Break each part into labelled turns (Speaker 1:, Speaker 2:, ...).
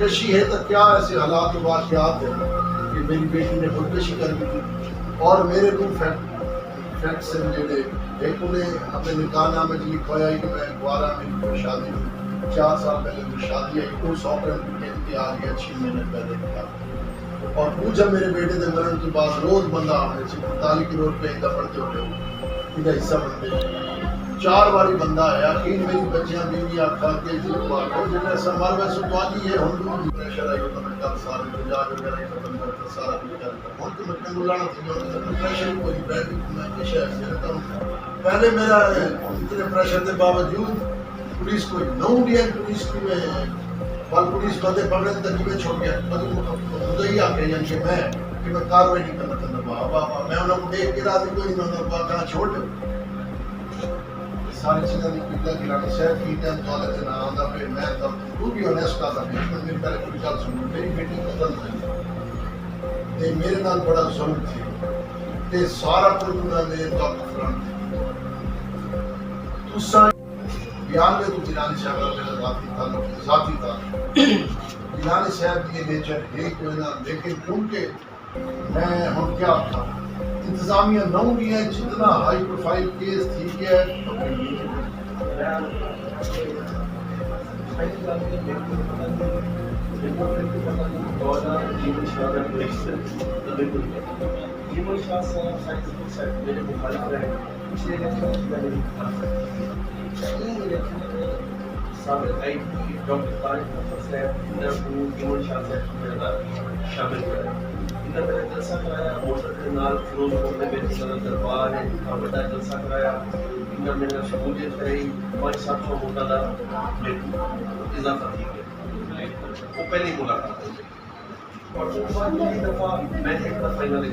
Speaker 1: खुदकशी है तो क्या ऐसे हालात वाक़यात है कि मेरी बेटी ने खुदकशी कर दी थी और मेरे को फैक्ट्स जेडे एक उन्हें अपने निकाहनामे में लिखवाया कि मैं 12 में को शादी हुई 4 साल पहले तो शादी आई कोई सॉफ्टवेयर के आ गया 6 महीने पहले का और वो जब मेरे बेटे के मरण के बाद रोज बंदा आने से 45 की रोड पे इनका पढ़ते होते इनका हिस्सा बनते 4 बारी बंदा आया कि मेरी बच्चियां बीवी आखा के जिन्हें संभाल वैसे तो आनी है हम प्रेशर आई तो मैं कल सारे पंजाब वगैरह खत्म करता सारा कुछ करता हूं तो मैं बुलाना थी प्रेशर कोई बैठ मैं पेशा है पहले मेरा इतने प्रेशर के बावजूद पुलिस को नौ दिया पुलिस की में वाल पुलिस बंदे पकड़े तक मैं छोड़ गया मतलब मुझे ही आके यानी कि मैं कार्रवाई नहीं करना चाहता बाबा मैं उन्हें देख के राजी कोई नहीं कहाँ छोड़ दो सारी चीज़ें निकला गिराने शहर की टाइम दौलत से ना आंदा पे मैं तब तू भी ऑनेस्ट का था मेरे पहले कोई गल सुनो मेरी बेटी कतल थी ते मेरे नाल बड़ा जुल्म थी ते सारा कुछ ना मेरे तक फरन तुसा बयान में तो जिलानी साहब मेरा जाती था जिलानी साहब की नेचर है कोई ना लेकिन उनके मैं हम क्या था इंतजामिया नौ भी है जितना हाई प्रोफाइल केस थी गया
Speaker 2: शामिल मैंने जलसा कराया मोटर के नाल फिरोजपुर में मेरा दरबार है बड़ा जलसा कराया इन्हें मैंने शमूलियत कराई 500-700 वोटा का इजाफा थी वो पहली मुलाकात और वो पहली दफ़ा मैं एक दफ़ा इन्होंने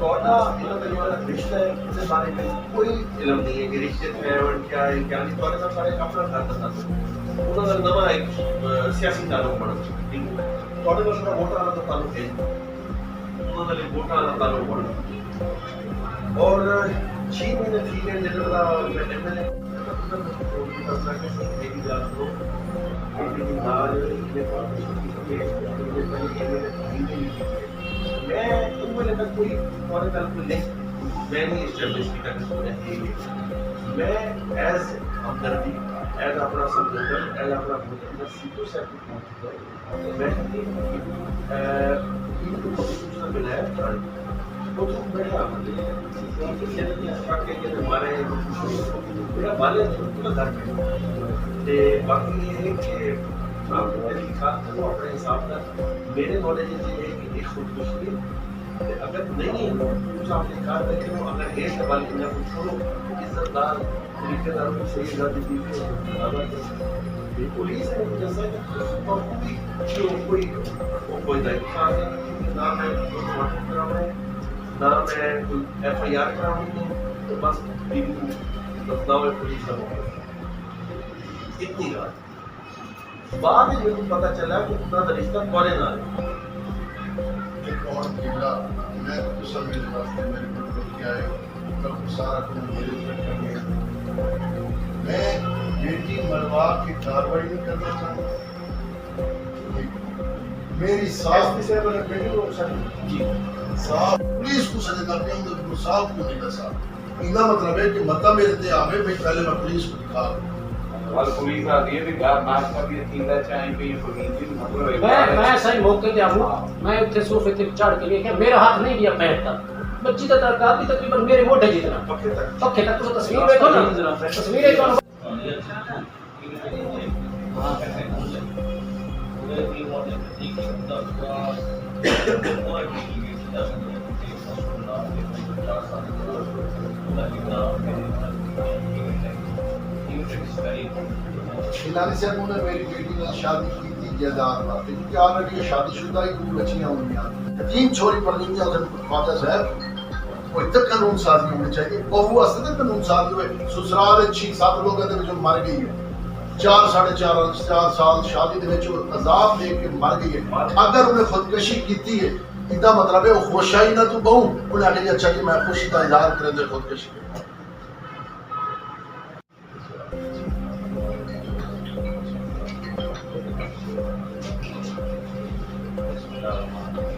Speaker 2: थोड़ा इन्होंने रिश्ता है इसके बारे में कोई इल्म नहीं है कि रिश्ते में क्या है क्या नहीं थोड़ा सा सारे अपना घर बता दो उन्होंने नवा एक सियासी ताल्लुक बना ठीक है थोड़े बहुत थोड़ा वोटर वाला ताल्लुक है उन्होंने वोटा का ताल्लुक बना और 6 महीने थी गए जनरल मैं एमएलए मेरी जात को मैं एमएलए तक कोई और ताल्लुक नहीं मैं नहीं एस्टैब्लिश किया मैं एज हमदर्दी एज अपना समझौता एज अपना मैं सीटों से मैं सूचना मिला है तो तुम बैठा हमारे मेरा बाले घर पे बाकी ये है कि तहकीकात को अपने हिसाब का मेरे नॉलेज ये है कि एक खुदकुशी अगर नहीं है तो आपने कहा था कि अगर एक सवाल की ना छोड़ो इज्जतदार तरीकेदारों को सही इजाजत दी पुलिस है जैसा कि कोई दायित्व ना मैं ना मैं FIR कराऊंगी तो बस बदलाव पुलिस का इतनी बात बाद में मुझे पता चला कि उतना रिश्ता कौन ना
Speaker 1: और जिला मैं तो सब मेरे वास्ते मेरे को क्या है कल सारा कुछ मेरे ऊपर कर गया मैं बेटी मरवा की कार्रवाई नहीं करना चाहता मेरी सास से मैंने बेटी को जी साहब पुलिस को सजा करते हैं तो साहब को नहीं दसा इतना मतलब है कि मता मेरे ते आवे मैं पहले मैं पुलिस को दिखा
Speaker 3: वाल पुलिस आती है भी घर नाश का भी यकीन चाहे पे ये पुलिस मतलब
Speaker 4: मैं सही मौके पे आऊं मैं उठे सोफे पे चढ़ के लेके मेरा हाथ नहीं दिया पैर तक बच्ची का तरका भी तकरीबन मेरे मोढे जितना पक्के तक तो तस्वीर देखो ना तस्वीर देखो ना
Speaker 1: खिलाड़ी साहब ने मेरी बेटी ने शादी की थी जायदाद वास्ते क्योंकि ऑलरेडी शादीशुदा ही कुछ बच्चियां हुई यतीम छोरी पढ़ ली ख्वाजा साहब कोई तक कानून साजी होनी चाहिए बहू वास्ते कानून साजी हुए ससुराल 6-7 लोगों के मर गई है 4-4.5 साल शादी अजाब दे के मर गई है अगर उन्हें खुदकशी की है इतना मतलब है वो खुशाई ना तू बहू उन्हें आगे अच्छा कि मैं खुशी का इजहार करें खुदकशी
Speaker 2: ਦਾ